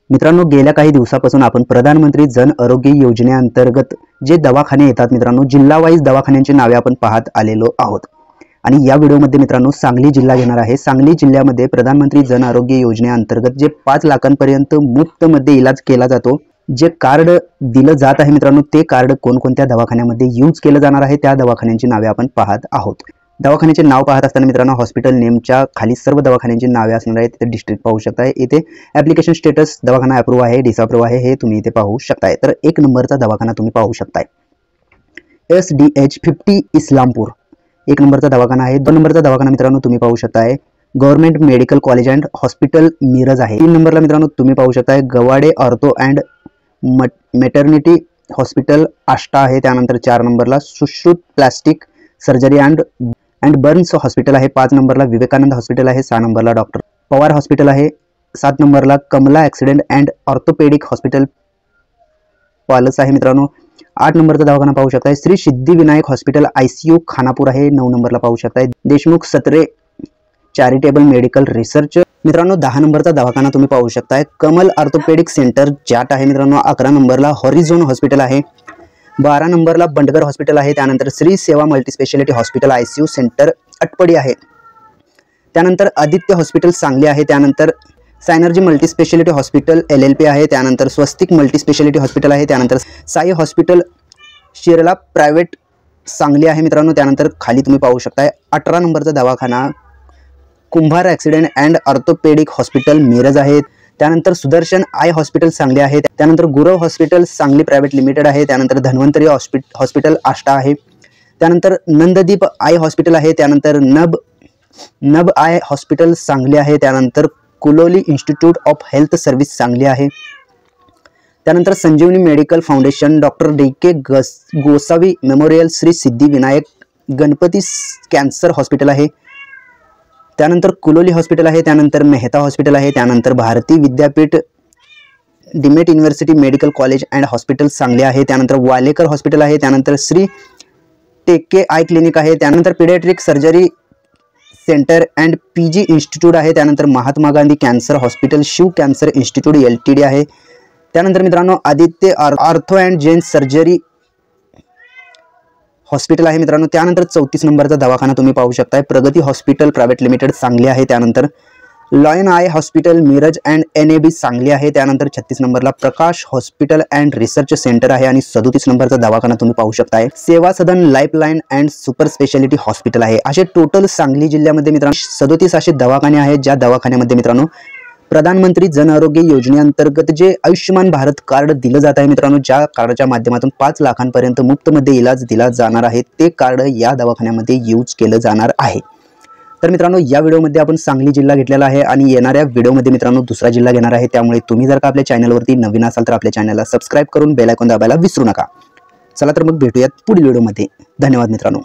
मित्रांनो, गेल्या काही दिवसापासून आपण प्रधानमंत्री जन आरोग्य योजनेअंतर्गत जे दवाखाने येतात मित्रांनो, जिल्हा वाईज दवाखान्यांची नावे आपण पाहत आलेलो आहोत। आणि या व्हिडिओमध्ये मित्रांनो सांगली जिल्हा घेणार आहे। सांगली जिल्ह्यामध्ये प्रधानमंत्री जन आरोग्य योजनेअंतर्गत जे 5 लाखांपर्यंत मुफ्त मध्ये इलाज केला जातो, जे कार्ड दिलं जात आहे मित्रांनो, ते कार्ड कोणकोणत्या दवाखान्यामध्ये यूज केलं जाणार आहे त्या दवाखान्यांची नावे आपण पाहत आहोत। दवाखान्याचे नाव पाहत असताना मित्रांनो, हॉस्पिटल नेमच्या खाली सर्व दवाखान्यांची नावे असणार आहेत। तिथे डिस्ट्रिक्ट पाहू शकताय, इथे ॲप्लिकेशन स्टेटस दवाखाना अप्रूव्ह आहे, डिसअप्रूव्ह आहे, हे तुम्ही इथे पाहू शकताय। तर 1 नंबरचा दवाखाना तुम्ही पाहू शकताय, SDH 50 इस्लामपूर 1 नंबरचा दवाखाना आहे। 2 नंबरचा दवाखाना मित्रांनो तुम्ही पाहू शकताय, government medical college and hospital Miraj आहे। 3 नंबरला मित्रांनो तुम्ही पाहू शकताय, Gawade ortho and maternity hospital Ashta आहे। त्यानंतर 4 नंबरला Sushrut plastic surgery and burns hospital आहे। 5 नंबरला विवेकानंद हॉस्पिटल आहे। 6 नंबरला डॉक्टर पवार हॉस्पिटल आहे। 7 नंबरला Kamala accident and orthopaedic hospital Palus आहे मित्रांनो। 8 नंबरचा दवाखाना पाहू शकताय, श्री सिद्धिविनायक हॉस्पिटल ICU खानापूर आहे। 9 नंबरला पाहू शकताय, देशमुख सत्रे चॅरिटेबल मेडिकल रिसर्च मित्रांनो। 10 नंबरचा दवाखाना तुम्ही पाहू शकताय, कमल ऑर्थोपेडिक सेंटर जाट आहे मित्रांनो। 11 नंबरला हॉरिझोन हॉस्पिटल आहे। 12 नंबरला बंडगर हॉस्पिटल आहे। त्यानंतर श्री सेवा मल्टीस्पेशालिटी हॉस्पिटल ICU सेंटर अटपडी आहे। त्यानंतर आदित्य हॉस्पिटल सांगली आहे। त्यानंतर सायनर्जी मल्टीस्पेशालिटी हॉस्पिटल LLP आहे। त्यानंतर स्वस्तिक मल्टीस्पेशालिटी हॉस्पिटल आहे। त्यानंतर साई हॉस्पिटल शिरला प्रायव्हेट सांगली आहे मित्रांनो। त्यानंतर खाली तुम्ही पाहू शकताय 18 नंबरचा दवाखाना Kumbhar accident and orthopaedic hospital Miraj आहे। त्यानंतर सुदर्शन आय हॉस्पिटल सांगली आहे। त्यानंतर Gurav hospital Sangli private limited आहे। त्यानंतर धन्वंतरी हॉस्पिटल आष्टा आहे। त्यानंतर नंददीप आय हॉस्पिटल आहे। त्यानंतर नब आय हॉस्पिटल सांगली आहे। त्यानंतर Kuloli institute of health service Sangli आहे। त्यानंतर Sanjivani medical foundation doctor DK Gosavi memorial Shri Siddhivinayak Ganpati cancer hospital आहे। त्यानंतर कुलोली हॉस्पिटल आहे। त्यानंतर मेहता हॉस्पिटल आहे। त्यानंतर Bharati Vidyapeeth demat university medical college and hospital Sangli आहे। त्यानंतर वालेकर हॉस्पिटल आहे। त्यानंतर श्री टेके आय क्लिनिक आहे। त्यानंतर paediatric surgery centre and PG institute आहे। त्यानंतर Mahatma Gandhi cancer hospital Shiv cancer institute LTD आहे। त्यानंतर मित्रांनो Aditya ortho and gen surgery hospital आहे मित्रांनो। त्यानंतर 34 नंबरचा दवाखाना तुम्ही पाहू शकताय, प्रगती हॉस्पिटल प्रायव्हेट लिमिटेड सांगली आहे। त्यानंतर lion eye hospital Miraj and NAB Sangli आहे। त्यानंतर 36 नंबरला Prakash hospital and research centre आहे। आणि 37 नंबरचा दवाखाना तुम्ही पाहू शकताय, Seva Sadan lifeline and super speciality hospital आहे। असे टोटल सांगली जिल्ह्यामध्ये मित्रांनो 37 असे दवाखाने आहेत, ज्या दवाखान्यामध्ये मित्रांनो प्रधानमंत्री जन आरोग्य योजनेअंतर्गत जे आयुष्यमान भारत कार्ड दिलं जात आहे मित्रांनो, ज्या कार्डच्या माध्यमातून 5 लाखांपर्यंत मुफ्तमध्ये इलाज दिला जाणार आहे, ते कार्ड या दवाखान्यामध्ये यूज केलं जाणार आहे। तर मित्रांनो या व्हिडिओमध्ये आपण सांगली जिल्हा घेतलेला आहे आणि येणाऱ्या व्हिडिओमध्ये मित्रांनो दुसरा जिल्हा घेणार आहे। त्यामुळे तुम्ही जर का आपल्या चॅनलवरती नवीन असाल तर आपल्या चॅनलला सबस्क्राइब करून बेल आयकॉन दाबायला विसरू नका। चला तर मग भेटूयात पुढील व्हिडिओमध्ये। धन्यवाद मित्रांनो।